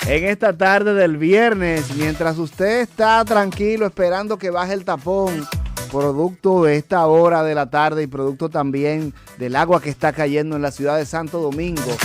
En esta tarde del viernes, mientras usted está tranquilo esperando que baje el tapón, producto de esta hora de la tarde y producto también del agua que está cayendo en la ciudad de Santo Domingo,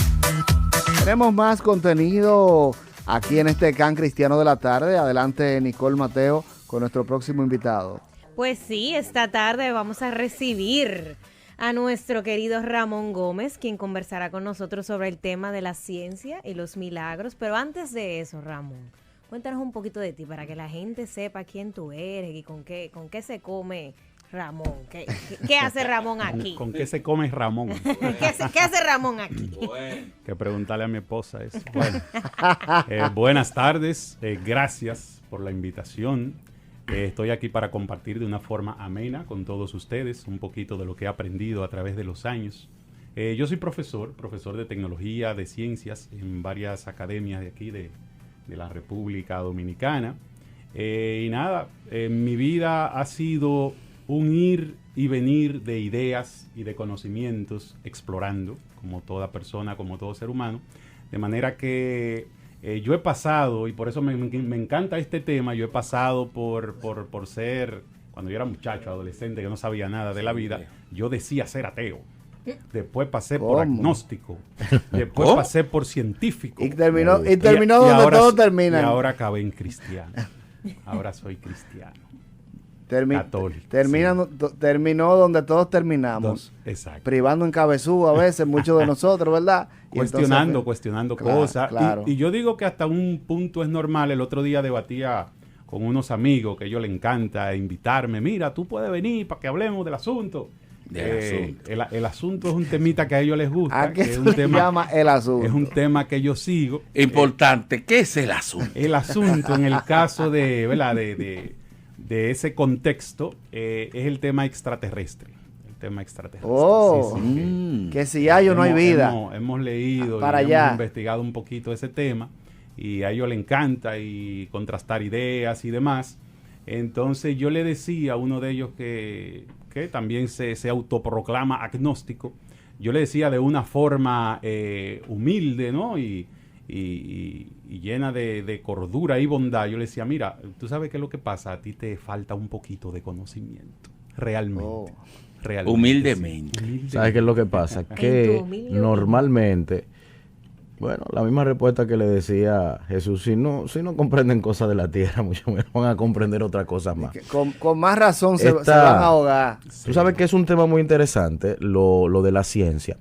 tenemos más contenido aquí en este Can Cristiano de la Tarde. Adelante, Nicole Mateo, con nuestro próximo invitado. Pues sí, esta tarde vamos a recibir a nuestro querido Ramón Gómez, quien conversará con nosotros sobre el tema de la ciencia y los milagros. Pero antes de eso, Ramón, cuéntanos un poquito de ti para que la gente sepa quién tú eres y con qué se come Ramón. ¿Qué hace Ramón aquí? ¿Con qué se come Ramón? ¿Qué hace Ramón aquí? Bueno. Que preguntarle a mi esposa eso. Bueno, buenas tardes, gracias por la invitación. Estoy aquí para compartir de una forma amena con todos ustedes un poquito de lo que he aprendido a través de los años. Yo soy profesor de tecnología, de ciencias en varias academias de aquí de la República Dominicana. Y nada, mi vida ha sido un ir y venir de ideas y de conocimientos, explorando, como toda persona, como todo ser humano, de manera que yo he pasado, y por eso me encanta este tema, yo he pasado por ser, cuando yo era muchacho, adolescente, que no sabía nada de la vida, yo decía ser ateo. Después pasé por agnóstico, después pasé por científico. Y terminó donde ahora, todo termina. Y ahora acabé en cristiano. Ahora soy cristiano. Católico. Terminó donde todos terminamos. Exacto. Privando en cabezú a veces, muchos de nosotros, ¿verdad? Cuestionando claro, cosas. Claro. Y yo digo que hasta un punto es normal. El otro día debatía con unos amigos que a ellos les encanta invitarme. Mira, tú puedes venir para que hablemos del asunto. El asunto es un temita que a ellos les gusta. ¿A qué que se llama el asunto? Es un tema que yo sigo. Importante, ¿qué es el asunto? El asunto, en el caso de, ¿verdad? de ese contexto, es el tema extraterrestre. El tema extraterrestre. Oh, sí, que si hay o no hay vida. Hemos leído para y allá. hemos investigado un poquito ese tema y a ellos les encanta y contrastar ideas y demás. Entonces yo le decía a uno de ellos que también se autoproclama agnóstico, yo le decía de una forma humilde, ¿no? Y llena de cordura y bondad, yo le decía, mira, tú sabes qué es lo que pasa, a ti te falta un poquito de conocimiento, realmente. Realmente Humildemente. Sí. ¿Sabes qué es lo que pasa? Que normalmente, bueno, la misma respuesta que le decía Jesús, si no comprenden cosas de la tierra, mucho menos van a comprender otras cosas más. Con más razón se van a ahogar. Tú sabes que es un tema muy interesante, lo de la ciencia.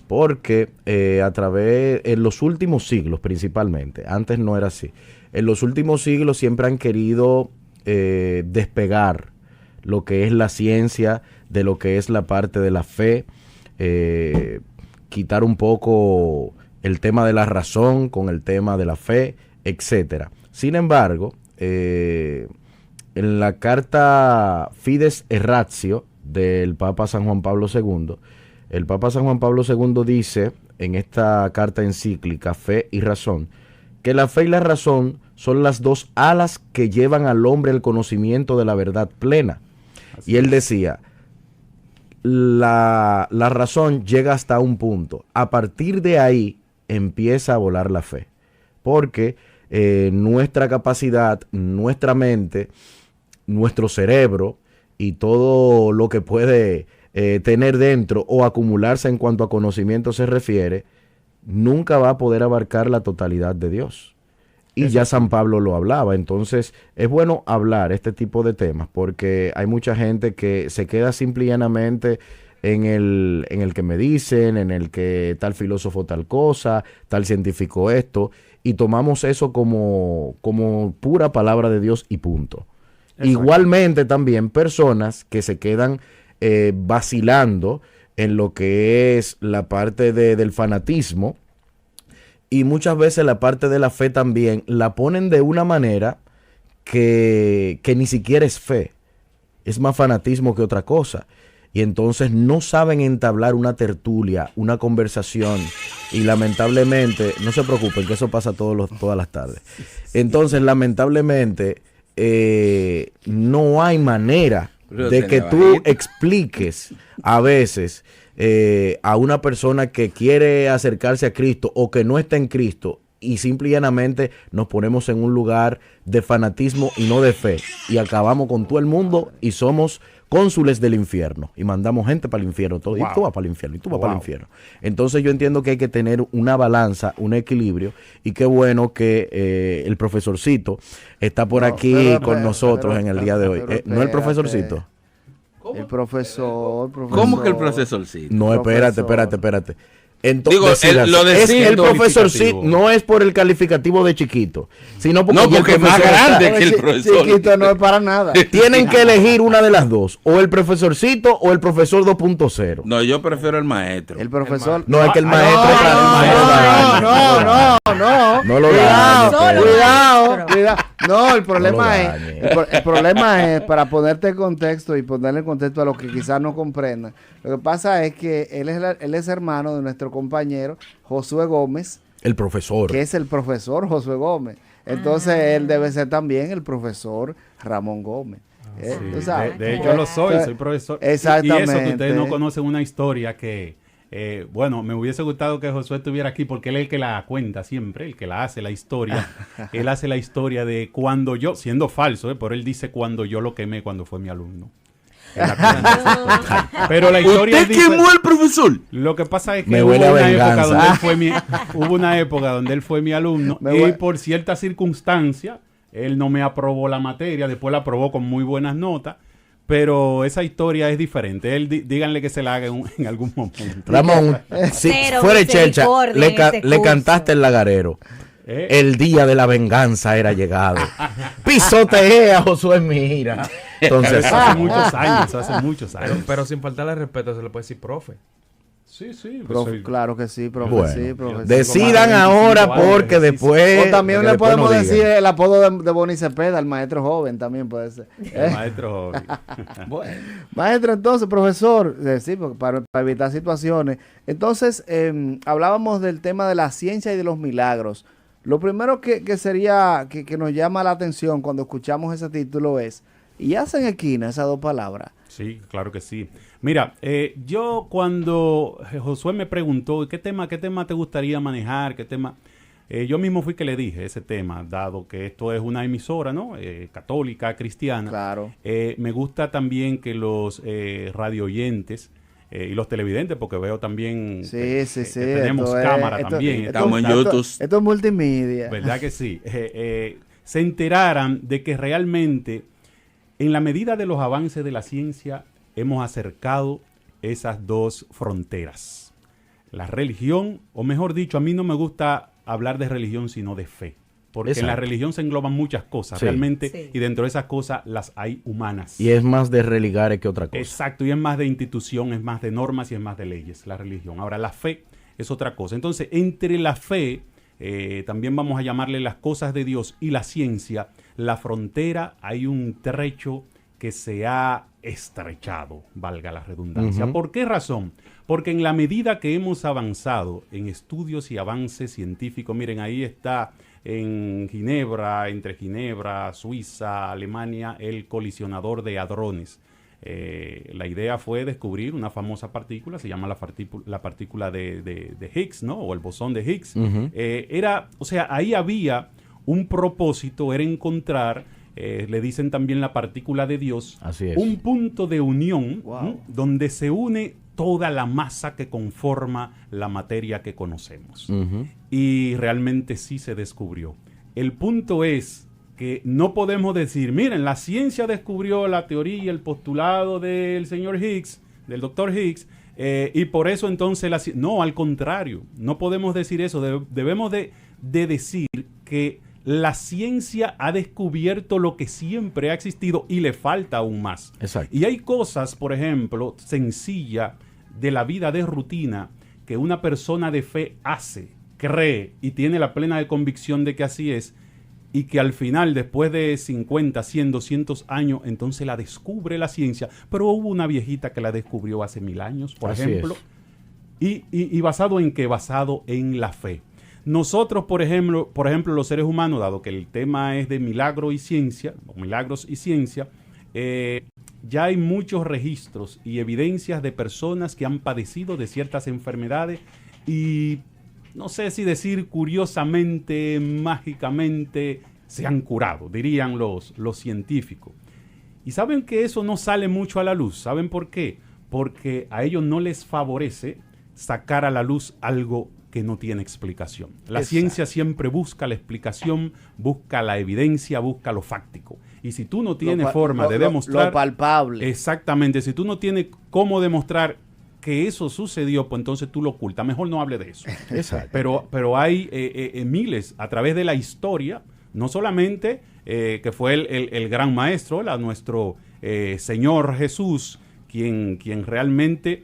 Porque en los últimos siglos principalmente, antes no era así, en los últimos siglos siempre han querido despegar lo que es la ciencia de lo que es la parte de la fe, quitar un poco el tema de la razón con el tema de la fe, etcétera. Sin embargo, en la carta Fides et Ratio del Papa San Juan Pablo II, el Papa San Juan Pablo II dice en esta carta encíclica Fe y Razón, que la fe y la razón son las dos alas que llevan al hombre al conocimiento de la verdad plena. Y él decía, la razón llega hasta un punto. A partir de ahí empieza a volar la fe. Porque nuestra capacidad, nuestra mente, nuestro cerebro y todo lo que puede tener dentro o acumularse en cuanto a conocimiento se refiere, nunca va a poder abarcar la totalidad de Dios. Y ya San Pablo lo hablaba. Entonces es bueno hablar este tipo de temas porque hay mucha gente que se queda simple y llanamente en el que me dicen, en el que tal filósofo tal cosa, tal científico esto, y tomamos eso como pura palabra de Dios y punto. Exacto. Igualmente también personas que se quedan vacilando en lo que es la parte del fanatismo, y muchas veces la parte de la fe también la ponen de una manera que ni siquiera es fe, es más fanatismo que otra cosa. Y entonces no saben entablar una tertulia, una conversación. Y lamentablemente, no se preocupen que eso pasa todas las tardes. Entonces lamentablemente no hay manera de que tú expliques a veces a una persona que quiere acercarse a Cristo o que no está en Cristo y simple y llanamente nos ponemos en un lugar de fanatismo y no de fe. Y acabamos con todo el mundo y somos cónsules del infierno. Y mandamos gente para el infierno. Todo, Wow. Y tú vas para el infierno, y tú vas para el Wow. infierno. Entonces yo entiendo que hay que tener una balanza, un equilibrio. Y qué bueno que el profesorcito está por No, aquí pero, con nosotros en el día de hoy. pero ¿No el espérate. profesorcito? El profesor. ¿Cómo que el profesorcito? No, espérate. Entonces, Digo, lo es que el decirlo profesor sí, calificativo. no es por el calificativo de chiquito, sino porque, No, ya el porque es más profesor está- grande que el profesor. Chiquito no es para nada. Tienen que elegir una de las dos, o el profesorcito o el profesor 2.0. No, yo prefiero el maestro. El profesor. No, es que el Ah, maestro... no. No lo Cuidado, dañes, cuidado, cuidado. No, el problema lo es, dañes. el problema es, para ponerte en contexto y ponerle en contexto a los que quizás no comprendan, lo que pasa es que él es hermano de nuestro compañero Josué Gómez, El profesor. que es el profesor Josué Gómez. Entonces él debe ser también el profesor Ramón Gómez. Sí, ¿Tú sabes? de hecho lo soy profesor. Y eso que Exactamente. ustedes no conocen una historia que, bueno, me hubiese gustado que Josué estuviera aquí porque él es el que la cuenta siempre, el que la hace la historia. Él hace la historia de cuando yo, siendo falso, pero él dice cuando yo lo quemé cuando fue mi alumno. Él la cuenta esa historia. Pero la historia ¿Usted es diferente. quemó al profesor? Lo que pasa es que Me hubo huele a una, época venganza. donde él fue hubo una época donde él fue mi alumno Me y hue- por cierta circunstancia él no me aprobó la materia, después la aprobó con muy buenas notas, pero esa historia es diferente. Él díganle que se la haga en algún momento. Ramón, si Cero fuera de Chelcha, misericordia en este le curso. cantaste el lagarero. ¿Eh? El día de la venganza era llegado. Pisotea, Josué, mira. Entonces, Eso hace muchos años, eso hace muchos años. Pero sin faltarle respeto se le puede decir profe. Sí, sí. Claro que sí, profe, bueno, sí, profe. sí. decidan Como ahora 25 años, porque sí, sí. después... O también que le después podemos no decir digan. el apodo de Boni Cepeda, el maestro joven también puede ser. El maestro Hobby. Bueno. Maestro, entonces, profesor, sí, porque para evitar situaciones. Entonces, hablábamos del tema de la ciencia y de los milagros. Lo primero que sería, que nos llama la atención cuando escuchamos ese título es, y hacen esquina esas dos palabras. Sí, claro que sí. Mira, yo cuando Josué me preguntó ¿qué tema te gustaría manejar? ¿Qué tema? Yo mismo fui que le dije ese tema, dado que esto es una emisora, ¿no? Católica, cristiana. Claro. Me gusta también que los radioyentes y los televidentes, porque veo también Sí, que tenemos esto es- cámara esto- también. Estamos en esto- YouTube. Esto es multimedia. ¿Verdad que sí? Se enteraran de que realmente, en la medida de los avances de la ciencia, hemos acercado esas dos fronteras. La religión, o mejor dicho, a mí no me gusta hablar de religión, sino de fe. Porque en la Exacto. religión se engloban muchas cosas, Sí. realmente, Sí. y dentro de esas cosas las hay humanas. Y es más de religares que otra cosa. Exacto, y es más de institución, es más de normas y es más de leyes, la religión. Ahora, la fe es otra cosa. Entonces, entre la fe, también vamos a llamarle las cosas de Dios y la ciencia, la frontera, hay un trecho que se ha estrechado, valga la redundancia. Ujú. ¿Por qué razón? Porque en la medida que hemos avanzado en estudios y avances científicos, miren, ahí está en Ginebra, entre Ginebra, Suiza, Alemania, el colisionador de hadrones. La idea fue descubrir una famosa partícula, se llama la partícula de Higgs, ¿no? O el bosón de Higgs. Ujú. O sea, ahí había un propósito, era encontrar, le dicen también la partícula de Dios, Así es. un punto de unión, Wow. ¿no? Donde se une toda la masa que conforma la materia que conocemos. Ujú. Y realmente sí se descubrió. El punto es que no podemos decir, miren, la ciencia descubrió la teoría y el postulado del señor Higgs, del doctor Higgs, y por eso entonces no, al contrario, no podemos decir eso. Debemos de decir que la ciencia ha descubierto lo que siempre ha existido y le falta aún más. Exacto. Y hay cosas, por ejemplo, sencillas de la vida de rutina que una persona de fe hace, cree y tiene la plena convicción de que así es, y que al final, después de 50, 100, 200 años, entonces la descubre la ciencia. Pero hubo una viejita que la descubrió hace 1000 años, por Así ejemplo. Y basado en qué? Basado en la fe. Nosotros, por ejemplo, los seres humanos, dado que el tema es de milagros y ciencia, ya hay muchos registros y evidencias de personas que han padecido de ciertas enfermedades y no sé si decir curiosamente, mágicamente, se han curado, dirían los científicos. Y saben que eso no sale mucho a la luz. ¿Saben por qué? Porque a ellos no les favorece sacar a la luz algo que no tiene explicación. La ciencia siempre busca la explicación, busca la evidencia, busca lo fáctico. Y si tú no tienes forma de demostrar... Lo palpable. Exactamente. Si tú no tienes cómo demostrar que eso sucedió, pues entonces tú lo ocultas. Mejor no hable de eso. Exacto. Pero hay miles a través de la historia, no solamente que fue el gran maestro, nuestro Señor Jesús, quien realmente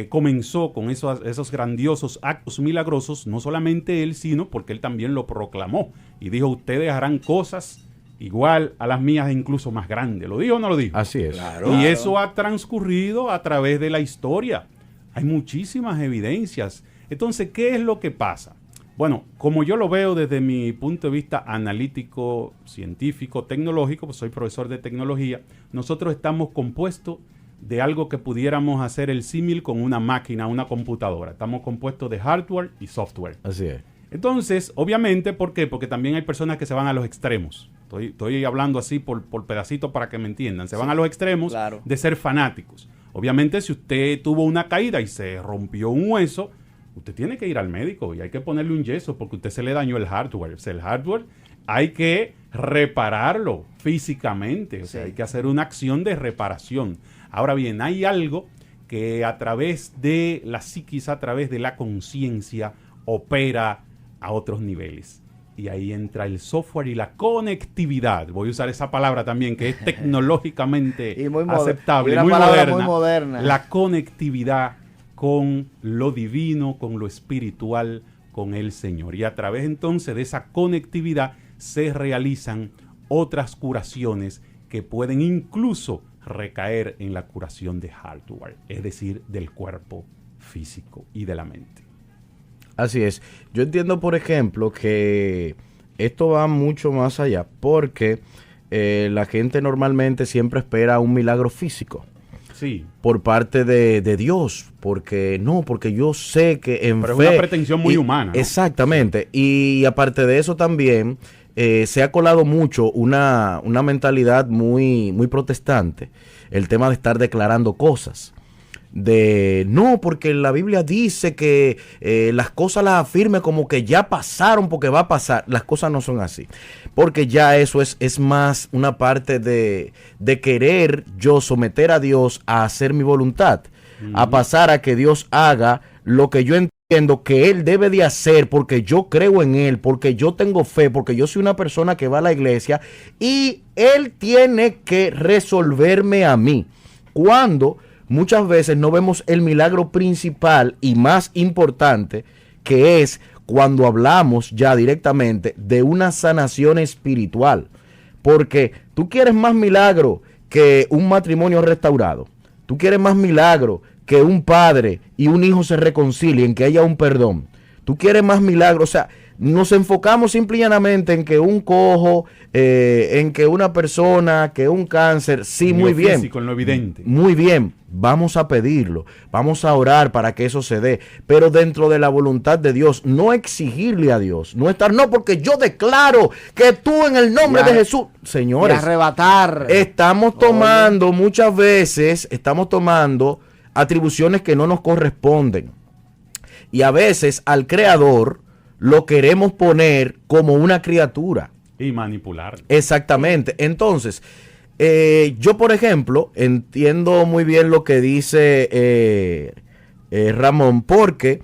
comenzó con esos grandiosos actos milagrosos, no solamente él, sino porque él también lo proclamó y dijo, ustedes harán cosas igual a las mías e incluso más grandes. ¿Lo dijo o no lo dijo? Así es. Claro. Y eso ha transcurrido a través de la historia. Hay muchísimas evidencias. Entonces, ¿qué es lo que pasa? Bueno, como yo lo veo desde mi punto de vista analítico, científico, tecnológico, pues soy profesor de tecnología, nosotros estamos compuestos de algo que pudiéramos hacer el símil con una máquina, una computadora. Estamos compuestos de hardware y software. Así es. Entonces, obviamente, ¿por qué? Porque también hay personas que se van a los extremos. Estoy hablando así por pedacitos para que me entiendan. Se van a los extremos de ser fanáticos. Obviamente, si usted tuvo una caída y se rompió un hueso, usted tiene que ir al médico y hay que ponerle un yeso porque usted se le dañó el hardware. O sea, el hardware hay que repararlo físicamente. O sea, hay que hacer una acción de reparación. Ahora bien, hay algo que a través de la psiquis, a través de la conciencia, opera a otros niveles. Y ahí entra el software y la conectividad. Voy a usar esa palabra también, que es tecnológicamente y muy aceptable, y muy muy moderna. La conectividad con lo divino, con lo espiritual, con el Señor. Y a través entonces de esa conectividad se realizan otras curaciones que pueden incluso recaer en la curación de hardware, es decir, del cuerpo físico y de la mente. Así es. Yo entiendo, por ejemplo, que esto va mucho más allá porque la gente normalmente siempre espera un milagro físico. Sí. Por parte de Dios, porque yo sé que en pero fe... es una pretensión muy humana, ¿no? Exactamente. Y aparte de eso también se ha colado mucho una mentalidad muy, muy protestante, el tema de estar declarando cosas. No, porque la Biblia dice que las cosas las afirme como que ya pasaron porque va a pasar. Las cosas no son así. Porque ya eso es más una parte de querer yo someter a Dios a hacer mi voluntad. A pasar a que Dios haga lo que yo entiendo que Él debe de hacer porque yo creo en Él, porque yo tengo fe, porque yo soy una persona que va a la iglesia y Él tiene que resolverme a mí. Cuando muchas veces no vemos el milagro principal y más importante, que es cuando hablamos ya directamente de una sanación espiritual. Porque tú quieres más milagro que un matrimonio restaurado. Tú quieres más milagro que un padre y un hijo se reconcilien, que haya un perdón. Tú quieres más milagro, o sea, nos enfocamos simple y llanamente en que un cojo, en que una persona, que un cáncer, sí, muy bien. Físico, en lo evidente. Muy bien, vamos a pedirlo, vamos a orar para que eso se dé, pero dentro de la voluntad de Dios, no exigirle a Dios, no estar, no, porque yo declaro que tú en el nombre de Jesús, señores, arrebatar. Estamos tomando muchas veces, atribuciones que no nos corresponden. Y a veces al creador lo queremos poner como una criatura. Y manipular. Exactamente. Entonces, yo, por ejemplo, entiendo muy bien lo que dice Ramón, porque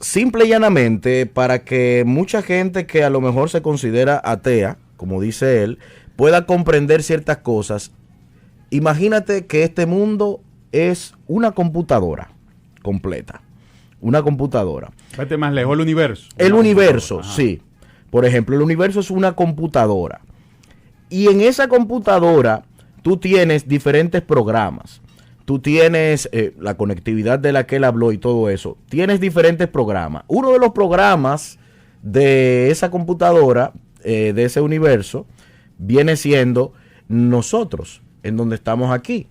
simple y llanamente, para que mucha gente que a lo mejor se considera atea, como dice él, pueda comprender ciertas cosas, imagínate que este mundo es una computadora completa. Una computadora. Vete más lejos, el universo. El universo, sí. Por ejemplo, el universo es una computadora. Y en esa computadora tú tienes diferentes programas. Tú tienes la conectividad de la que él habló y todo eso. Tienes diferentes programas. Uno de los programas de esa computadora, de ese universo, viene siendo nosotros, en donde estamos aquí.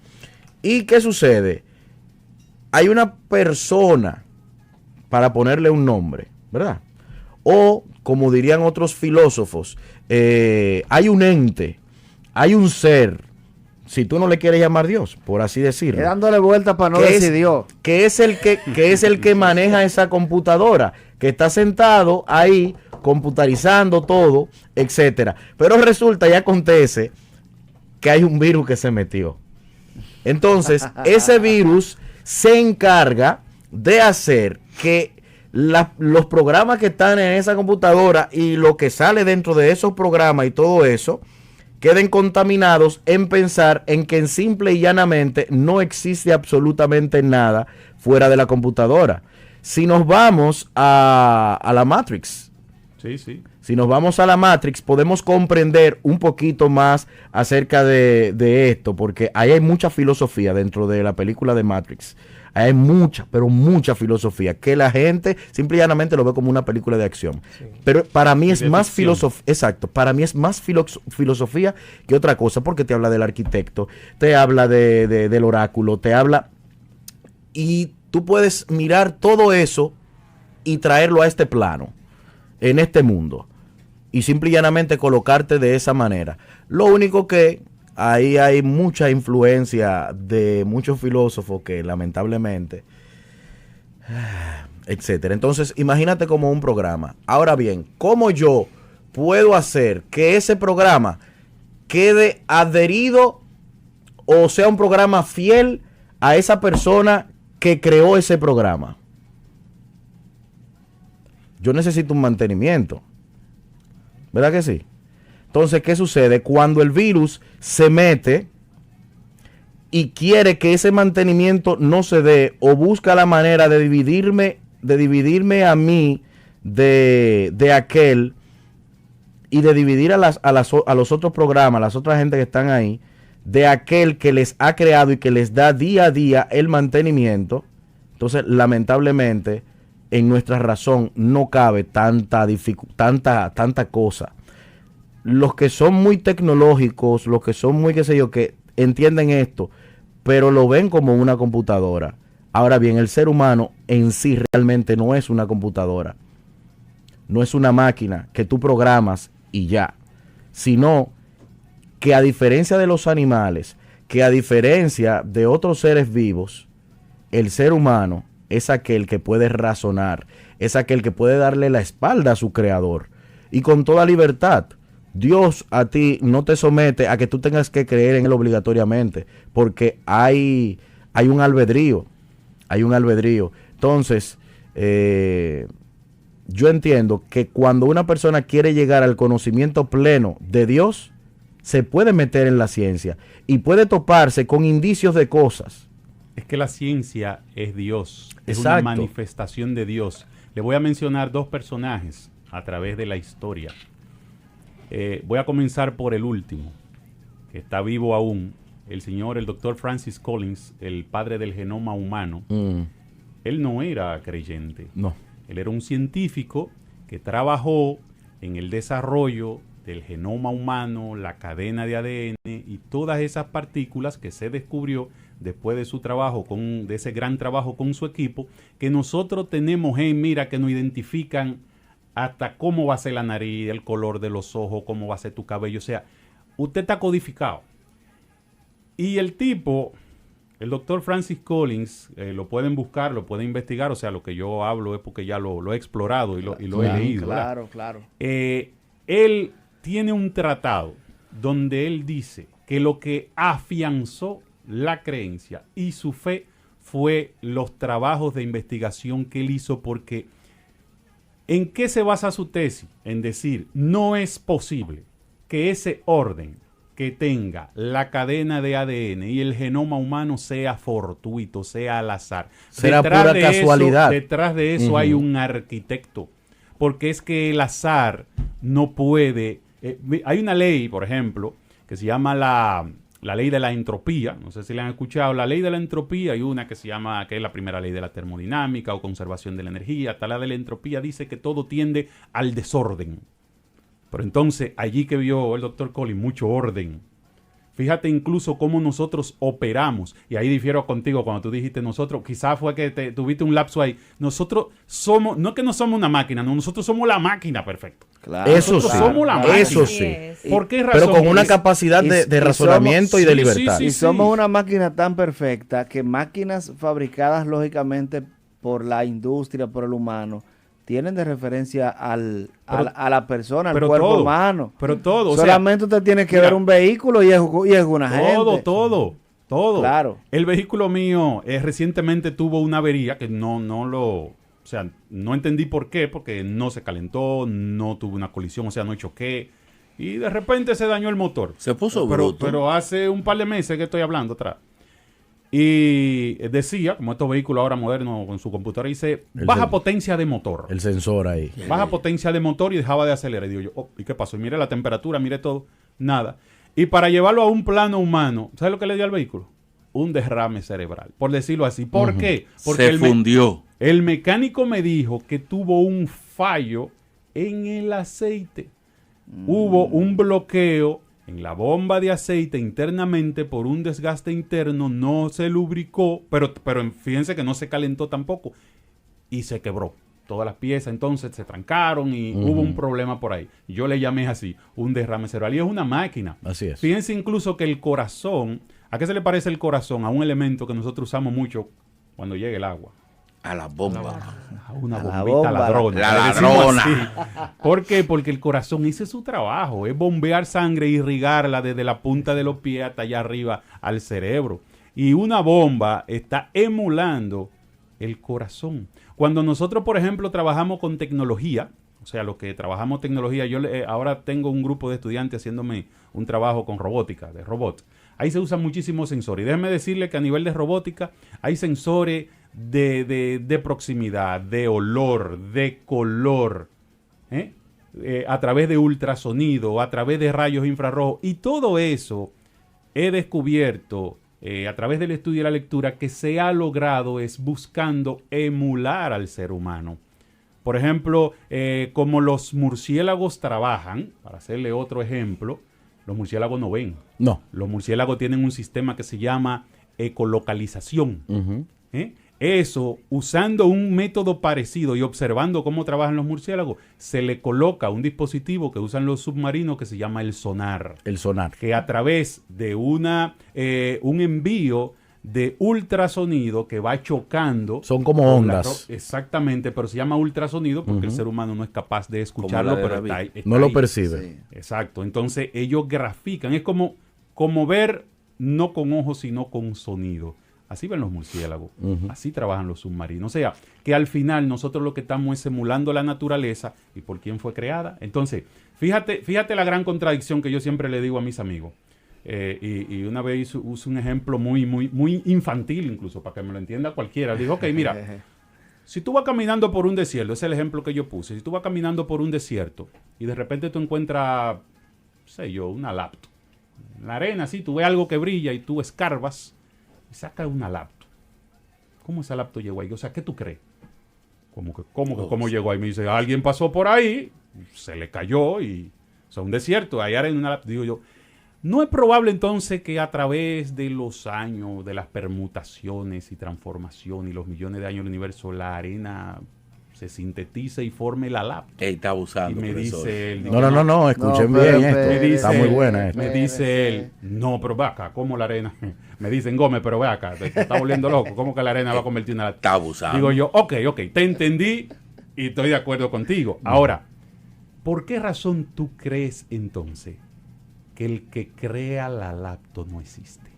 ¿Y qué sucede? Hay una persona, para ponerle un nombre, ¿verdad? O, como dirían otros filósofos, hay un ente, hay un ser, si tú no le quieres llamar Dios, por así decirlo. Dándole vueltas para no decir Dios. Que es el que maneja esa computadora, que está sentado ahí computarizando todo, etcétera. Pero resulta y acontece que hay un virus que se metió. Entonces, ese virus se encarga de hacer que los programas que están en esa computadora y lo que sale dentro de esos programas y todo eso queden contaminados en pensar en que en simple y llanamente no existe absolutamente nada fuera de la computadora. Si nos vamos a la Matrix, Sí. si nos vamos a la Matrix, podemos comprender un poquito más acerca de esto, porque ahí hay mucha filosofía dentro de la película de Matrix. Ahí hay mucha, pero mucha filosofía, que la gente simple y llanamente lo ve como una película de acción. Sí. Pero para mí es más filosofía, exacto, para mí es más filosofía que otra cosa, porque te habla del arquitecto, te habla del oráculo, te habla, y tú puedes mirar todo eso y traerlo a este plano, en este mundo, y simple y llanamente colocarte de esa manera. Lo único que ahí hay mucha influencia de muchos filósofos que lamentablemente, etcétera. Entonces, imagínate como un programa. Ahora bien, ¿cómo yo puedo hacer que ese programa quede adherido o sea un programa fiel a esa persona que creó ese programa? Yo necesito un mantenimiento, ¿verdad que sí? Entonces, ¿qué sucede? Cuando el virus se mete y quiere que ese mantenimiento no se dé, o busca la manera de dividirme a mí de aquel, y de dividir a los otros programas, a las otras gente que están ahí, de aquel que les ha creado y que les da día a día el mantenimiento, entonces, lamentablemente, en nuestra razón no cabe tanta cosa. Los que son muy tecnológicos, los que son muy qué sé yo, que entienden esto, pero lo ven como una computadora. Ahora bien, el ser humano en sí realmente no es una computadora. No es una máquina que tú programas y ya. Sino que a diferencia de los animales, que a diferencia de otros seres vivos, el ser humano es aquel que puede razonar, es aquel que puede darle la espalda a su creador. Y con toda libertad. Dios a ti no te somete a que tú tengas que creer en él obligatoriamente, porque hay un albedrío, Entonces, yo entiendo que cuando una persona quiere llegar al conocimiento pleno de Dios, se puede meter en la ciencia y puede toparse con indicios de cosas. Es que la ciencia es Dios, es Exacto. una manifestación de Dios. Le voy a mencionar dos personajes a través de la historia. Voy a comenzar por el último, que está vivo aún, el doctor Francis Collins, el padre del genoma humano. Él no era creyente. No. Él era un científico que trabajó en el desarrollo del genoma humano, la cadena de ADN y todas esas partículas que se descubrió después de su trabajo, de ese gran trabajo con su equipo, que nosotros tenemos mira, que nos identifican hasta cómo va a ser la nariz, el color de los ojos, cómo va a ser tu cabello. O sea, usted está codificado. Y el tipo, el doctor Francis Collins, lo pueden buscar, lo pueden investigar. O sea, lo que yo hablo es porque ya lo he explorado y lo he leído. Claro. Él tiene un tratado donde él dice que lo que afianzó la creencia y su fe fue los trabajos de investigación que él hizo, porque ¿en qué se basa su tesis? En decir, no es posible que ese orden que tenga la cadena de ADN y el genoma humano sea fortuito, sea al azar. Será pura casualidad. Detrás de eso hay un arquitecto, porque es que el azar no puede... hay una ley, por ejemplo, que se llama la ley de la entropía. No sé si le han escuchado. La ley de la entropía, hay una que se llama, que es la primera ley de la termodinámica o conservación de la energía. La de la entropía dice que todo tiende al desorden. Pero entonces, allí que vio el doctor Collins mucho orden, Fíjate incluso cómo nosotros operamos. Y ahí difiero contigo cuando tú dijiste nosotros. Quizás fue que tuviste un lapso ahí. Nosotros somos, no que no somos una máquina, no, nosotros somos la máquina perfecta. Claro, Eso Nosotros sí, somos la máquina. eso Así sí. es. ¿Por qué razón? Pero con una Es- capacidad de razonamiento y de sí, libertad. sí, Y somos una máquina tan perfecta que máquinas fabricadas lógicamente por la industria, por el humano, tienen de referencia a la persona, al pero cuerpo todo, humano. pero todo, o sea, Solamente usted tiene que mira, ver un vehículo y es una gente. Todo. Claro. El vehículo mío recientemente tuvo una avería que no entendí por qué, porque no se calentó, no tuvo una colisión, o sea, no choqué. Y de repente se dañó el motor. Se puso pero, bruto. pero hace un par de meses que estoy hablando atrás. Y decía, como estos vehículos ahora modernos con su computadora, dice baja potencia de motor. El sensor ahí. Baja potencia de motor y dejaba de acelerar. Y digo yo, oh, ¿y qué pasó? Y mire la temperatura, mire todo, nada. Y para llevarlo a un plano humano, ¿sabes lo que le dio al vehículo? Un derrame cerebral, por decirlo así. ¿Por qué? Porque Se fundió. el mecánico me dijo que tuvo un fallo en el aceite. Hubo un bloqueo en la bomba de aceite internamente por un desgaste interno, no se lubricó, pero fíjense que no se calentó tampoco y se quebró. Todas las piezas entonces se trancaron y hubo un problema por ahí. Yo le llamé así, un derrame cerebral. Y es una máquina. Así es. Fíjense incluso que el corazón, ¿a qué se le parece el corazón? A un elemento que nosotros usamos mucho cuando llega el agua. A la bomba. A una A la bombita bomba. ladrona. La le decimos ladrona. así. ¿Por qué? Porque el corazón, ese es su trabajo, es bombear sangre, irrigarla desde la punta de los pies hasta allá arriba al cerebro. Y una bomba está emulando el corazón. Cuando nosotros, por ejemplo, trabajamos con tecnología, o sea, los que trabajamos tecnología, ahora tengo un grupo de estudiantes haciéndome un trabajo con robótica, de robots. Ahí se usan muchísimos sensores. Y déjenme decirle que a nivel de robótica hay sensores de proximidad, de olor, de color, a través de ultrasonido, a través de rayos infrarrojos. Y todo eso he descubierto a través del estudio y la lectura que se ha logrado es buscando emular al ser humano. Por ejemplo, como los murciélagos trabajan, para hacerle otro ejemplo, los murciélagos no ven. No. Los murciélagos tienen un sistema que se llama ecolocalización. Ujú. Eso, usando un método parecido y observando cómo trabajan los murciélagos, se le coloca un dispositivo que usan los submarinos que se llama el sonar. El sonar. Que a través de un envío de ultrasonido que va chocando. Son como con la ondas. exactamente, pero se llama ultrasonido porque el ser humano no es capaz de escucharlo, Como la de pero David. está No lo ahí. percibe. Sí. Exacto. Entonces ellos grafican. Es como ver no con ojos, sino con sonido. Así ven los murciélagos. Así trabajan los submarinos. O sea, que al final nosotros lo que estamos es emulando la naturaleza y por quién fue creada. Entonces, fíjate la gran contradicción que yo siempre le digo a mis amigos. Y una vez uso un ejemplo muy infantil incluso, para que me lo entienda cualquiera. Digo, ok, mira, si tú vas caminando por un desierto, ese es el ejemplo que yo puse, si tú vas caminando por un desierto y de repente tú encuentras, no sé yo, una laptop. En la arena, sí, tú ves algo que brilla y tú escarbas y sacas una laptop. ¿Cómo esa laptop llegó ahí? O sea, ¿qué tú crees? ¿Cómo llegó ahí? Me dice, alguien pasó por ahí, se le cayó y... O sea, un desierto, hay arena en una laptop. Digo yo, ¿no es probable entonces que a través de los años, de las permutaciones y transformaciones y los millones de años del universo, la arena se sintetice y forme la laptop? Está Y abusando, me profesor. dice él, No, escuchen No, pero bien esto. espérese. Está muy buena esta. me dice él, no, pero ve acá, ¿cómo la arena? Me dicen, Gómez, pero ve acá, te está volviendo loco, ¿cómo que la arena va a convertir en una laptop? Está abusando. Digo yo, ok, te entendí y estoy de acuerdo contigo. Ahora, ¿por qué razón tú crees entonces que el que crea la laptop no existe?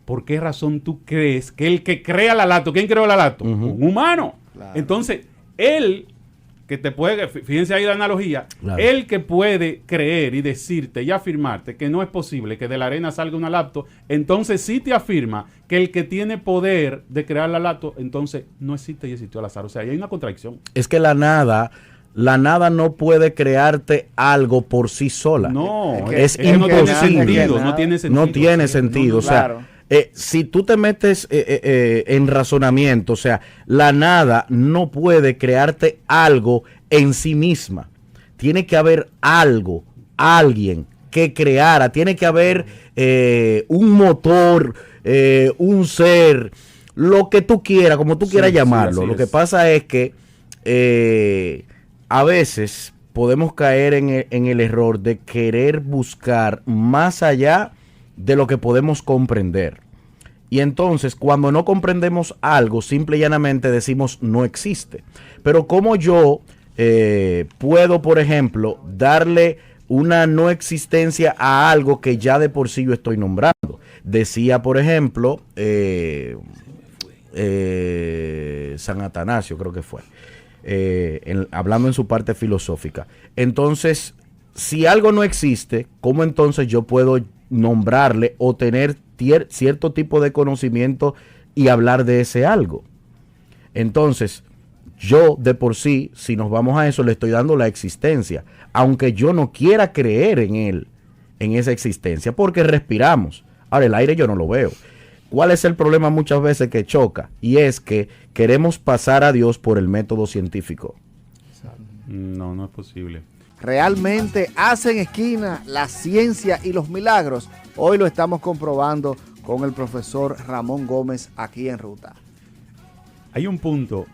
¿Por qué razón tú crees que el que crea la laptop, ¿quién creó la laptop? Un humano. Claro. Entonces, él que te puede, fíjense ahí la analogía, Claro. él que puede creer y decirte y afirmarte que no es posible que de la arena salga una laptop, entonces sí te afirma que el que tiene poder de crear la laptop, entonces no existe y existió al azar. O sea, ahí hay una contradicción. Es que la nada no puede crearte algo por sí sola. No, Es que no tiene imposible. sentido, no tiene sentido. No tiene sentido. O sea, Claro. si tú te metes en razonamiento, o sea, la nada no puede crearte algo en sí misma. Tiene que haber algo, alguien que creara, tiene que haber un motor, un ser, lo que tú quieras, como tú quieras llamarlo. sí, lo que pasa es que a veces podemos caer en el error de querer buscar más allá de lo que podemos comprender. Y entonces, cuando no comprendemos algo, simple y llanamente decimos no existe. Pero ¿cómo yo puedo, por ejemplo, darle una no existencia a algo que ya de por sí yo estoy nombrando? Decía, por ejemplo, San Atanasio, creo que fue, hablando en su parte filosófica. Entonces, si algo no existe, ¿cómo entonces yo puedo nombrarle o tener cierto tipo de conocimiento y hablar de ese algo? Entonces, yo de por sí, si nos vamos a eso, le estoy dando la existencia, aunque yo no quiera creer en él, en esa existencia, porque respiramos. Ahora, el aire yo no lo veo. ¿Cuál es el problema muchas veces que choca? Y es que queremos pasar a Dios por el método científico. No, no es posible. ¿Realmente hacen esquina la ciencia y los milagros? Hoy lo estamos comprobando con el profesor Ramón Gómez aquí en Ruta. Hay un punto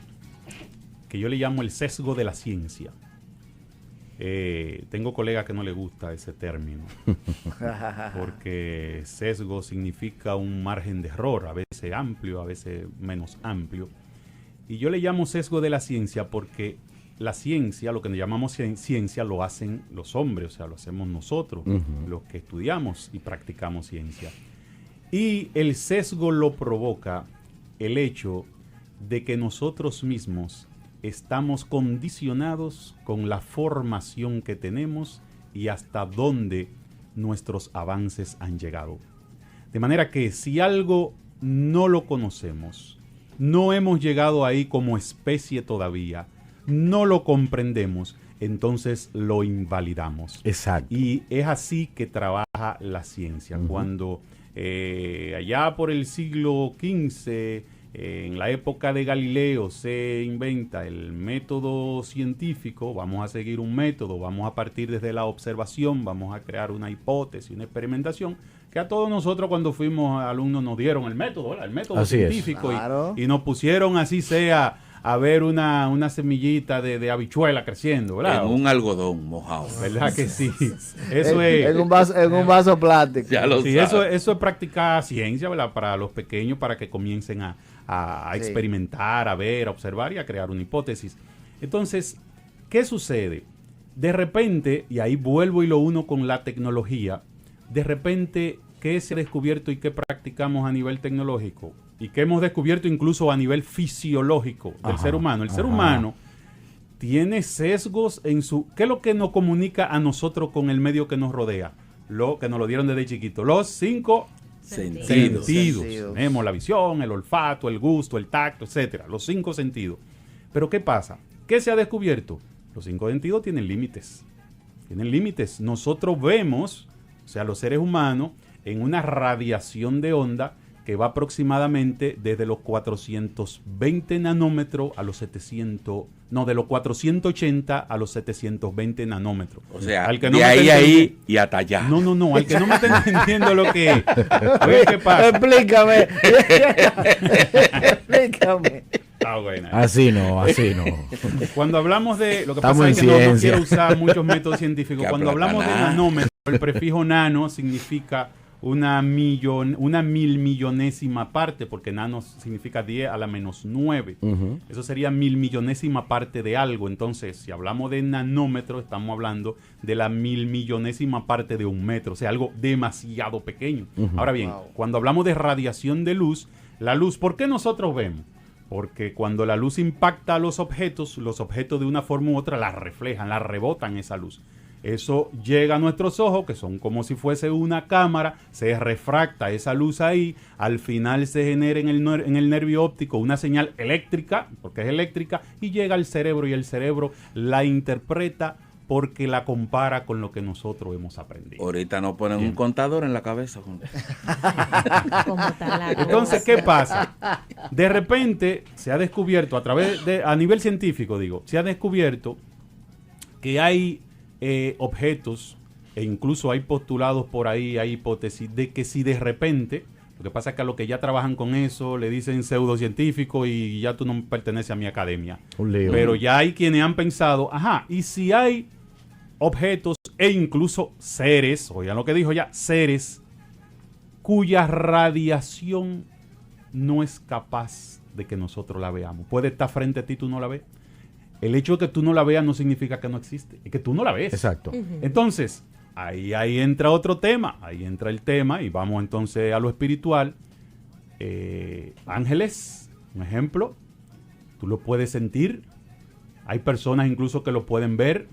que yo le llamo el sesgo de la ciencia. Tengo colegas que no les gusta ese término, porque sesgo significa un margen de error, a veces amplio, a veces menos amplio. Y yo le llamo sesgo de la ciencia porque la ciencia, lo que llamamos ciencia, lo hacen los hombres, o sea, lo hacemos nosotros, los que estudiamos y practicamos ciencia. Y el sesgo lo provoca el hecho de que nosotros mismos estamos condicionados con la formación que tenemos y hasta dónde nuestros avances han llegado. De manera que si algo no lo conocemos, no hemos llegado ahí como especie todavía, no lo comprendemos, entonces lo invalidamos. Exacto. Y es así que trabaja la ciencia. Cuando allá por el siglo XV, en la época de Galileo, se inventa el método científico, vamos a seguir un método, vamos a partir desde la observación, vamos a crear una hipótesis, una experimentación, que a todos nosotros cuando fuimos alumnos nos dieron el método, ¿verdad? El método así científico, claro. y nos pusieron así sea a ver una semillita de habichuela creciendo, ¿verdad? En un algodón mojado. ¿Verdad que sí? Eso es... En un vaso plástico. Ya lo Sí, sabes. eso es practicar ciencia, ¿verdad? Para los pequeños, para que comiencen a Sí. experimentar, a ver, a observar y a crear una hipótesis. Entonces, ¿qué sucede? De repente, y ahí vuelvo y lo uno con la tecnología, de repente, ¿qué se ha descubierto y qué practicamos a nivel tecnológico? Y qué hemos descubierto incluso a nivel fisiológico del ser humano. El ser humano tiene sesgos en su... ¿Qué es lo que nos comunica a nosotros con el medio que nos rodea? Lo que nos lo dieron desde chiquito. Los 5 Sentidos. sentidos. Tenemos la visión, el olfato, el gusto, el tacto, etcétera. Los 5 sentidos. Pero ¿qué pasa? ¿Qué se ha descubierto? Los 5 sentidos tienen límites. Tienen límites. Nosotros vemos, o sea, los seres humanos, en una radiación de onda que va aproximadamente desde los 420 nanómetros a los 700, no, de los 480 a los 720 nanómetros. O sea, al que no de me ahí está a ahí entendiendo- y hasta allá. No, al que no me está entendiendo lo que es. Oye, ¿qué pasa? Explícame. Explícame. Ah, bueno. Así no. Cuando hablamos de... Lo que Estamos pasa es en que no ciencia. quiero usar muchos métodos científicos. Que Cuando hablamos de aplataná. nanómetro, el prefijo nano significa una milmillonésima parte, porque nano significa 10 a la menos 9. Eso sería milmillonésima parte de algo. Entonces, si hablamos de nanómetro, estamos hablando de la milmillonésima parte de un metro, o sea, algo demasiado pequeño. Ahora bien, cuando hablamos de radiación de luz, la luz, ¿por qué nosotros vemos? Porque cuando la luz impacta a los objetos de una forma u otra la reflejan, la rebotan esa luz. Eso llega a nuestros ojos, que son como si fuese una cámara, se refracta esa luz ahí, al final se genera en el nervio óptico una señal eléctrica, porque es eléctrica, y llega al cerebro, y el cerebro la interpreta porque la compara con lo que nosotros hemos aprendido. Ahorita nos ponen Bien. un contador en la cabeza. ¿Cómo está la cosa? Entonces, ¿qué pasa? De repente se ha descubierto, a nivel científico digo, se ha descubierto que hay objetos e incluso hay postulados por ahí, hay hipótesis de que si de repente, lo que pasa es que a los que ya trabajan con eso le dicen pseudocientífico y ya tú no perteneces a mi academia. Pero ya hay quienes han pensado, ajá, y si hay objetos e incluso seres, oigan lo que dijo ya, seres cuya radiación no es capaz de que nosotros la veamos. Puede estar frente a ti, tú no la ves. El hecho de que tú no la veas no significa que no existe, es que tú no la ves. Exacto. Entonces, ahí entra otro tema, ahí entra el tema y vamos entonces a lo espiritual. Ángeles, un ejemplo, tú lo puedes sentir, hay personas incluso que lo pueden ver,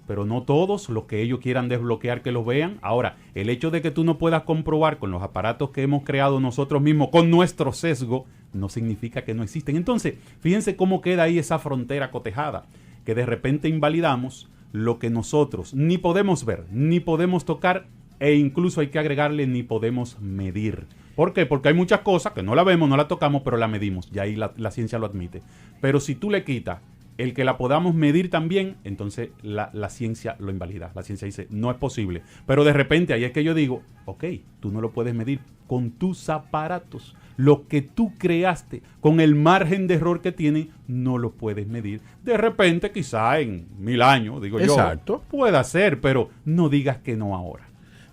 pero no todos, los que ellos quieran desbloquear que los vean. Ahora, el hecho de que tú no puedas comprobar con los aparatos que hemos creado nosotros mismos, con nuestro sesgo, no significa que no existen. Entonces, fíjense cómo queda ahí esa frontera cotejada, que de repente invalidamos lo que nosotros ni podemos ver, ni podemos tocar, e incluso hay que agregarle ni podemos medir. ¿Por qué? Porque hay muchas cosas que no la vemos, no la tocamos, pero la medimos, y ahí la ciencia lo admite. Pero si tú le quitas el que la podamos medir también, entonces la ciencia lo invalida. La ciencia dice, no es posible. Pero de repente ahí es que yo digo, ok, tú no lo puedes medir con tus aparatos. Lo que tú creaste, con el margen de error que tiene, no lo puedes medir. De repente, quizá en 1000 años, digo Exacto. yo, pueda ser, pero no digas que no ahora.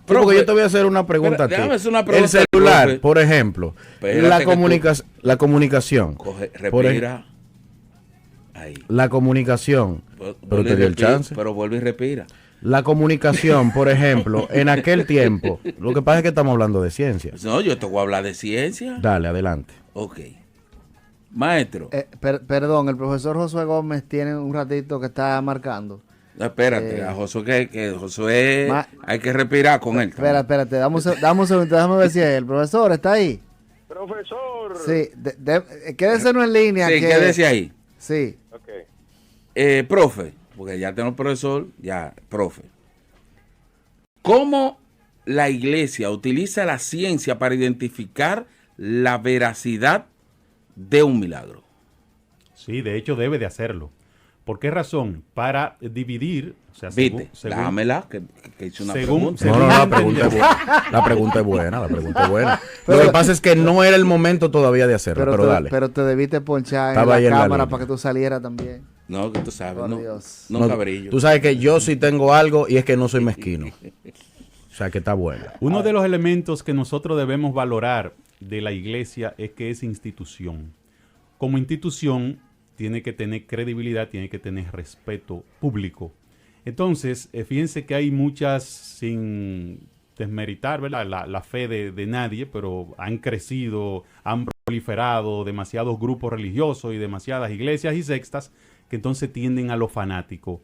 Sí, porque yo te voy a hacer una pregunta a ti. Déjame hacer una pregunta, el celular, profe. por ejemplo, Espérate la comunicación. Respira. Ahí. La comunicación. Pero te dio el chance. Pero vuelve y respira. La comunicación, por ejemplo, en aquel tiempo, lo que pasa es que estamos hablando de ciencia. No, yo te voy a hablar de ciencia. Dale, adelante. Ok. Maestro. Perdón, el profesor Josué Gómez tiene un ratito que está marcando. No, espérate, a Josué que Josué hay que respirar con él. Espérate, dame un segundo, déjame ver si es el profesor, ¿está ahí? Profesor. Sí, quédese no en línea. Sí, quédese ahí. Sí. Okay. Profe, porque ya tengo profesor, profe. ¿Cómo la iglesia utiliza la ciencia para identificar la veracidad de un milagro? Sí, de hecho debe de hacerlo. ¿Por qué razón? Para dividir, o sea, Viste, dámela, que hice una pregunta. No, la pregunta es buena. La pregunta es buena. Lo que pasa es que no era el momento todavía de hacerlo, pero dale. Pero te debiste ponchar Estaba en ahí la en la cámara línea. para que tú salieras también. No, que tú sabes, Por no, Dios. no cabrillo. Tú sabes que yo sí tengo algo y es que no soy mezquino. O sea, que está bueno. Uno de los elementos que nosotros debemos valorar de la iglesia es que es institución. Como institución tiene que tener credibilidad, tiene que tener respeto público. Entonces, fíjense que hay muchas, sin desmeritar, ¿verdad?, la fe de nadie, pero han crecido, han proliferado demasiados grupos religiosos y demasiadas iglesias y sectas que entonces tienden a lo fanático.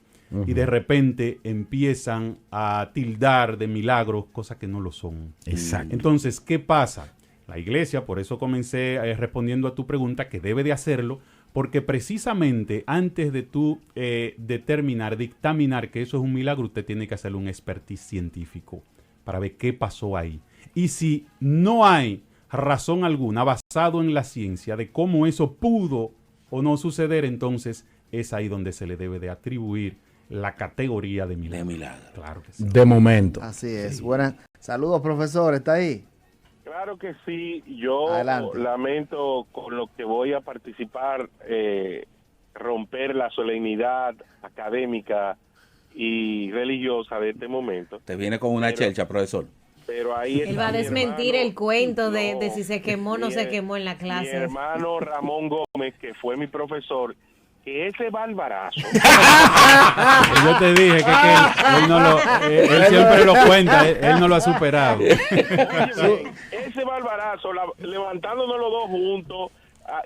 Y de repente empiezan a tildar de milagros cosas que no lo son. Exacto. Entonces, ¿qué pasa? La iglesia, por eso comencé respondiendo a tu pregunta, que debe de hacerlo, porque precisamente antes de tú dictaminar que eso es un milagro, usted tiene que hacer un expertise científico para ver qué pasó ahí. Y si no hay razón alguna basado en la ciencia de cómo eso pudo o no suceder, entonces es ahí donde se le debe de atribuir la categoría de milagro. Claro que sí. De momento. Así es. Buenas. Saludos, profesor. ¿Está ahí? Claro que sí. Yo Adelante. lamento con lo que voy a participar, romper la solemnidad académica y religiosa de este momento. Te viene con una chelcha, profesor. Pero ahí Él va a está mi desmentir hermano. el cuento de No, si se quemó o no se quemó en la Mi clase. hermano Ramón Gómez, que fue mi profesor, que ese barbarazo. Yo te dije que él siempre lo cuenta, él no lo ha superado. Óyeme, ese barbarazo, levantándonos los dos juntos,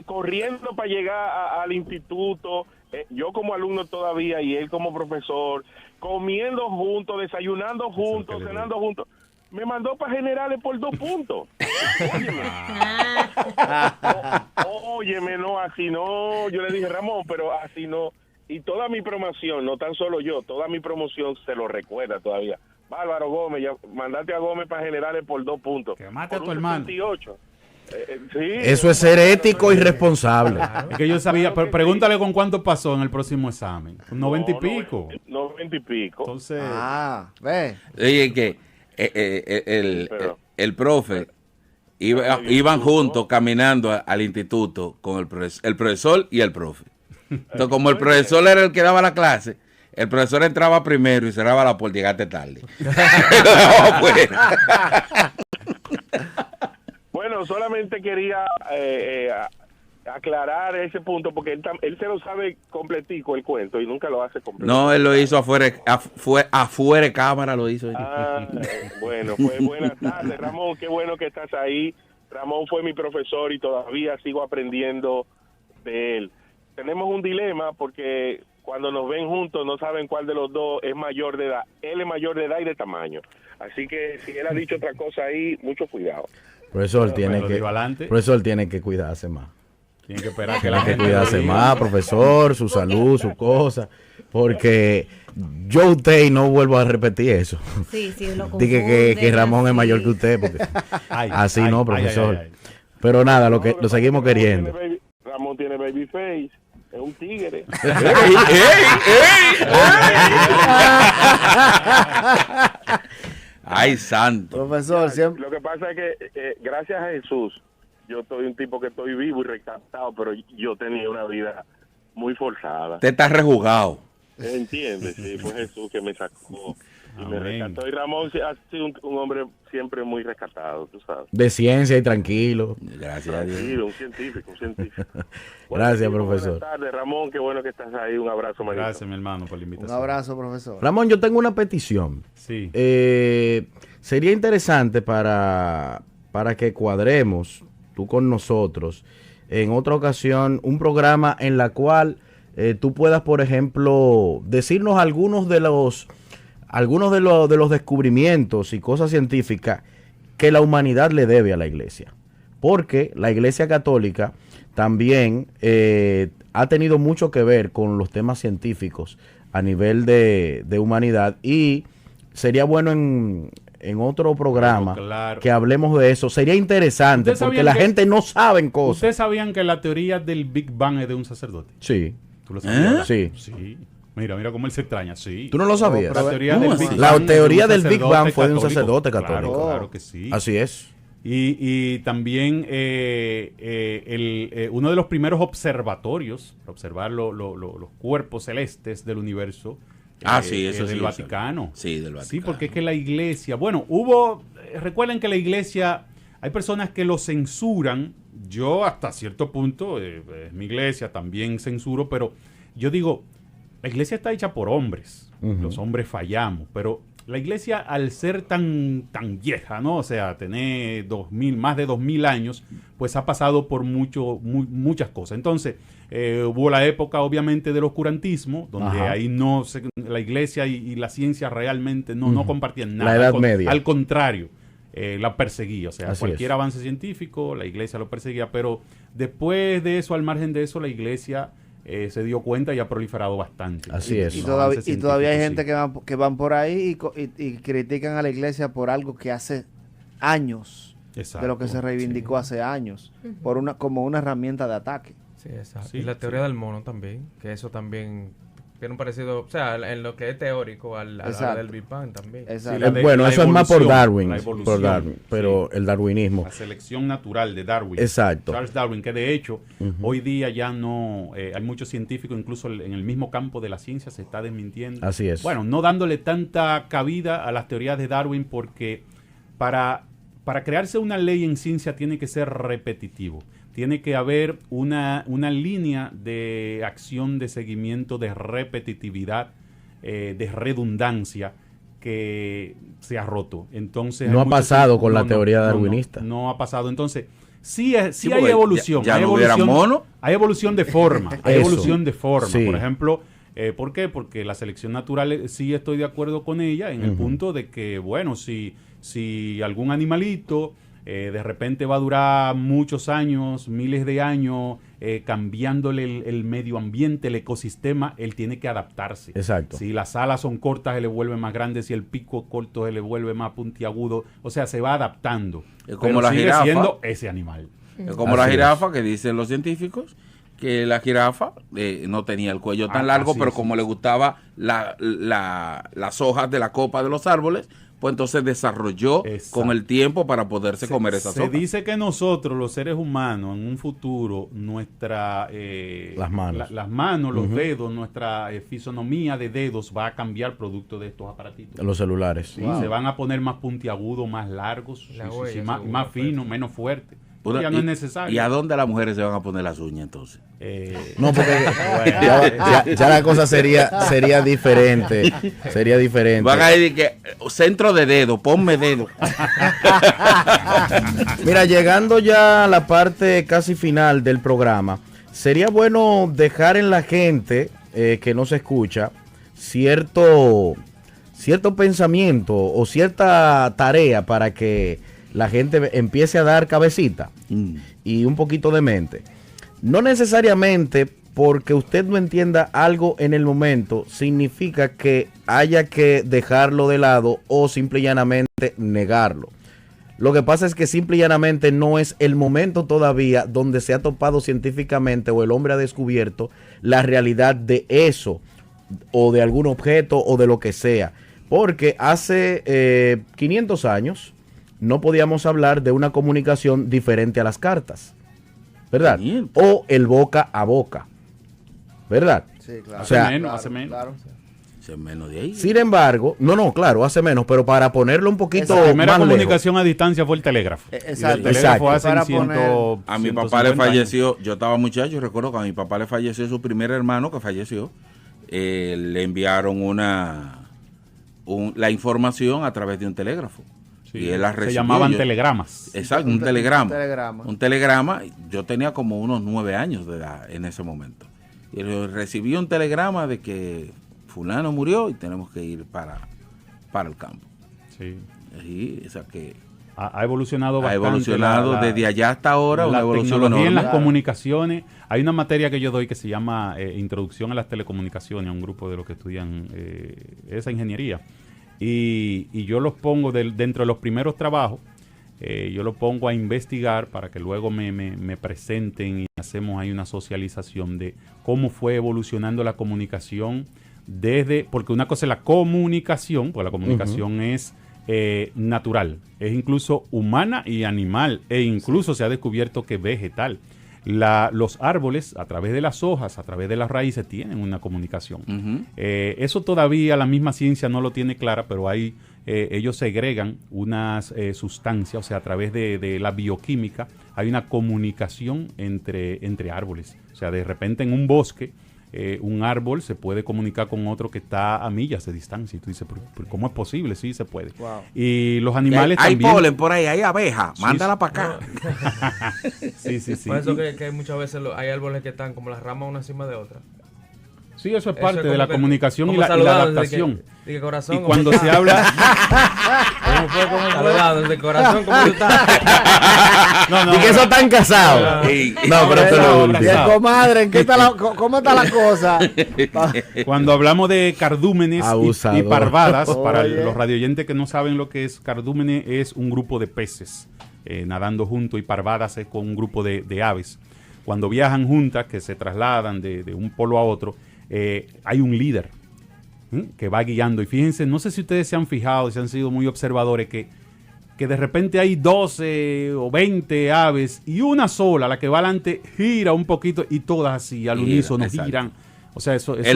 corriendo para llegar al instituto, yo como alumno todavía y él como profesor, comiendo juntos, desayunando juntos, cenando juntos. Me mandó para generales por 2 puntos. Óyeme, no, así no. Yo le dije, Ramón, pero así no. Y toda mi promoción, no tan solo yo, toda mi promoción se lo recuerda todavía. Bárbaro Gómez, mandate a Gómez para generales por 2 puntos. Que mate a por tu un hermano. 68. Sí, Eso es ser ético y responsable. Es que yo sabía, pero pregúntale con cuánto pasó en el próximo examen. Con 90 y pico. 90 y pico. Entonces, Ve. Oye, que el profe iban juntos caminando al instituto con el profesor y el profe. Entonces, como el profesor era el que daba la clase, el profesor entraba primero y cerraba la puerta y llegaste tarde. Bueno, solamente quería aclarar ese punto porque él se lo sabe completico el cuento y nunca lo hace completo. No, él lo hizo afuera de cámara, lo hizo. Bueno, pues buenas tardes, Ramón, qué bueno que estás ahí. Ramón fue mi profesor y todavía sigo aprendiendo de él. Tenemos un dilema porque cuando nos ven juntos no saben cuál de los dos es mayor de edad. Él es mayor de edad y de tamaño. Así que si él ha dicho otra cosa ahí, mucho cuidado. Profesor, profesor tiene que cuidarse más. tiene que esperar que Tiene la que gente cuidarse lo diga. más, profesor, su salud, su cosa. Porque yo usted y no vuelvo a repetir eso. Sí, sí, lo Dije que confunden, Ramón es así. mayor que usted. Porque así ay, no, ay, profesor. ay, ay. Pero nada, lo No, seguimos Ramón queriendo. Ramón tiene baby face. Es un tigre. Ay, santo. Profesor, siempre. Lo que pasa es que gracias a Jesús, yo soy un tipo que estoy vivo y recaptado, pero yo tenía una vida muy forzada. Usted está rejugado. ¿Entiendes? Sí, fue Jesús que me sacó y me Amén. rescató. Y Ramón ha sido un hombre siempre muy rescatado, tú sabes. De ciencia y tranquilo. Gracias a Dios. Tranquilo, un científico, un científico. Gracias, Bueno, profesor. Buenas tardes, Ramón, qué bueno que estás ahí. Un abrazo, manito. Gracias, mi hermano, por la Un invitación. abrazo, profesor. Ramón, yo tengo una petición. Sí. Sería interesante para que cuadremos, tú con nosotros, en otra ocasión, un programa en la cual tú puedas, por ejemplo, decirnos algunos de los descubrimientos y cosas científicas que la humanidad le debe a la iglesia. Porque la iglesia católica también ha tenido mucho que ver con los temas científicos a nivel de humanidad, y sería bueno en otro programa Claro. que hablemos de eso. Sería interesante ¿Ustedes porque sabían la que- gente no sabe cosas. ¿Ustedes sabían que la teoría del Big Bang es de un sacerdote? Sí, ¿Tú lo sabías? sí. Sí. Mira cómo él se extraña. Sí. ¿Tú no lo sabías? La teoría ¿Cómo del así? Big La Bang es teoría de un del Big sacerdote Bang fue de un católico. sacerdote católico. Claro, claro que sí. Así es. Y también uno de los primeros observatorios, para observar los cuerpos celestes del universo, Sí, eso es sí. del yo Vaticano. sé. Sí, del Vaticano. Sí, porque es que la iglesia, bueno, recuerden que la iglesia, hay personas que lo censuran, yo hasta cierto punto, es mi iglesia, también censuro, pero yo digo, la iglesia está hecha por hombres, los hombres fallamos, pero la iglesia al ser tan vieja, ¿no? O sea, tener más de 2000 años, pues ha pasado por muchas cosas. Entonces, hubo la época obviamente del oscurantismo, donde Ajá. ahí la iglesia y la ciencia realmente no compartían nada. La Edad Media. Al contrario, la perseguía. O sea, Así cualquier es. avance científico, la iglesia lo perseguía. Pero después de eso, al margen de eso, la iglesia se dio cuenta y ha proliferado bastante. Así es. Y, Los todavía, avances y todavía hay científicos, gente sí. que van por ahí y critican a la iglesia por algo que hace años, Exacto. de lo que se reivindicó hace años, como una herramienta de ataque. Sí, exacto. Sí, y la teoría sí. del mono también, que eso también tiene un parecido, o sea, en lo que es teórico a la Exacto. del Big Bang también. Exacto. la de- Bueno, la eso es más por evolución, Darwin, la por evolución, Darwin, pero sí. el darwinismo. La selección natural de Darwin. Exacto. Charles Darwin, que de hecho hoy día ya no, hay muchos científicos, incluso en el mismo campo de la ciencia se está desmintiendo. Así es. Bueno, no dándole tanta cabida a las teorías de Darwin, porque para crearse una ley en ciencia tiene que ser repetitivo. Tiene que haber una línea de acción, de seguimiento, de repetitividad, de redundancia que se ha roto. Entonces No hay ha muchos- pasado con la teoría darwinista. No ha pasado. Entonces, sí hay porque evolución. ya hay no hubiera evolución, mono. hay evolución de forma. Hay Eso. evolución de forma. Sí. Por ejemplo, ¿por qué? Porque la selección natural sí estoy de acuerdo con ella en el punto de que, bueno, si algún animalito de repente va a durar muchos años, miles de años, cambiándole el medio ambiente, el ecosistema, él tiene que adaptarse. Exacto. Si las alas son cortas, se le vuelve más grande. Si el pico corto, se le vuelve más puntiagudo. O sea, se va adaptando. Es como Pero la sigue jirafa. siendo ese animal. Es como la jirafa que dicen los científicos, que la jirafa no tenía el cuello tan largo, pero como le gustaba las hojas de la copa de los árboles, pues entonces desarrolló con el tiempo para poderse comer esas hojas. Se dice que nosotros, los seres humanos, en un futuro, las manos, los dedos, nuestra fisonomía de dedos va a cambiar producto de estos aparatitos. Los celulares. Sí, se van a poner más puntiagudos, más largos, más finos, menos fuertes. Ya no es necesario. ¿Y a dónde las mujeres se van a poner las uñas entonces? No, porque ya la cosa sería diferente. Sería diferente. Van a ir que centro de dedo, ponme dedo. Mira, llegando ya a la parte casi final del programa, sería bueno dejar en la gente que nos escucha cierto pensamiento o cierta tarea para que la gente empiece a dar cabecita y un poquito de mente. No necesariamente porque usted no entienda algo en el momento significa que haya que dejarlo de lado o simple y llanamente negarlo. Lo que pasa es que simple y llanamente no es el momento todavía donde se ha topado científicamente o el hombre ha descubierto la realidad de eso o de algún objeto o de lo que sea. Porque hace 500 años no podíamos hablar de una comunicación diferente a las cartas, ¿verdad? O el boca a boca, ¿verdad? Sí, claro. O sea, hace menos. Claro. Hace menos de ahí. Sin embargo, claro, hace menos, pero para ponerlo un poquito La primera más comunicación a distancia fue el telégrafo. Exacto. El telégrafo hace A mi papá le falleció, yo estaba muchacho, recuerdo que a mi papá le falleció su primer hermano que falleció. Le enviaron la información a través de un telégrafo. Sí, y él la recibió. Se llamaban telegramas. Exacto, un telegrama. Un telegrama. Yo tenía como unos 9 años de edad en ese momento. Y recibí un telegrama de que fulano murió y tenemos que ir para el campo. Sí. Y, o sea que ha evolucionado bastante. Ha evolucionado desde allá hasta ahora. La una evolución tecnología en enorme. las comunicaciones. Hay una materia que yo doy que se llama Introducción a las Telecomunicaciones, a un grupo de los que estudian esa ingeniería. Y yo los pongo dentro de los primeros trabajos, yo los pongo a investigar para que luego me presenten y hacemos ahí una socialización de cómo fue evolucionando la comunicación porque una cosa es la comunicación, porque la comunicación es natural, es incluso humana y animal, e incluso se ha descubierto que vegetal. Los árboles, a través de las hojas, a través de las raíces, tienen una comunicación. Eso todavía la misma ciencia no lo tiene clara, pero ellos segregan unas sustancias, o sea, a través de la bioquímica, hay una comunicación entre árboles. O sea, de repente en un bosque, un árbol se puede comunicar con otro que está a millas de distancia. Y tú dices, ¿pero cómo es posible? Sí, se puede. Wow. Y los animales hay también. Hay polen por ahí, hay abejas, sí, mándala para acá. Sí. Por eso que muchas veces hay árboles que están como las ramas una encima de otra. Sí, eso es parte de la comunicación y la adaptación. De corazón, y cuando se habla... ¿Cómo fue? Saludado, de corazón, ¿cómo tú estás? Y que eso están casados. No, pero esto es lo último. Comadre, ¿cómo está la cosa? Cuando hablamos de cardúmenes y parvadas, para los radioyentes que no saben lo que es cardúmenes, es un grupo de peces nadando juntos, y parvadas es con un grupo de aves. Cuando viajan juntas, que se trasladan de un polo a otro, hay un líder que va guiando. Y fíjense, no sé si ustedes se han fijado, si han sido muy observadores, que de repente hay 12 o 20 aves y una sola, la que va adelante, gira un poquito y todas así al unísono giran. O sea, eso es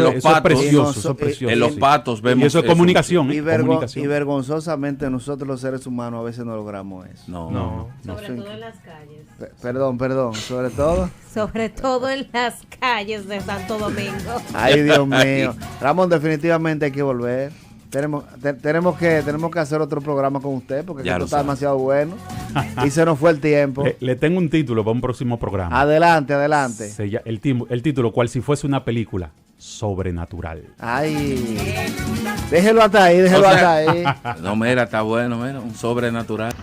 precioso. En los patos vemos y eso es comunicación. Y vergonzosamente nosotros los seres humanos a veces no logramos eso. No. Sobre todo en las calles. Perdón, sobre todo. Sobre todo en las calles de Santo Domingo. Ay, Dios mío. Ramón, definitivamente hay que volver. Tenemos que hacer otro programa con usted porque esto está demasiado bueno y se nos fue el tiempo. Le tengo un título para un próximo programa. Adelante. El título, cual si fuese una película, Sobrenatural. Ay, déjelo hasta ahí. No, mira, está bueno, un Sobrenatural.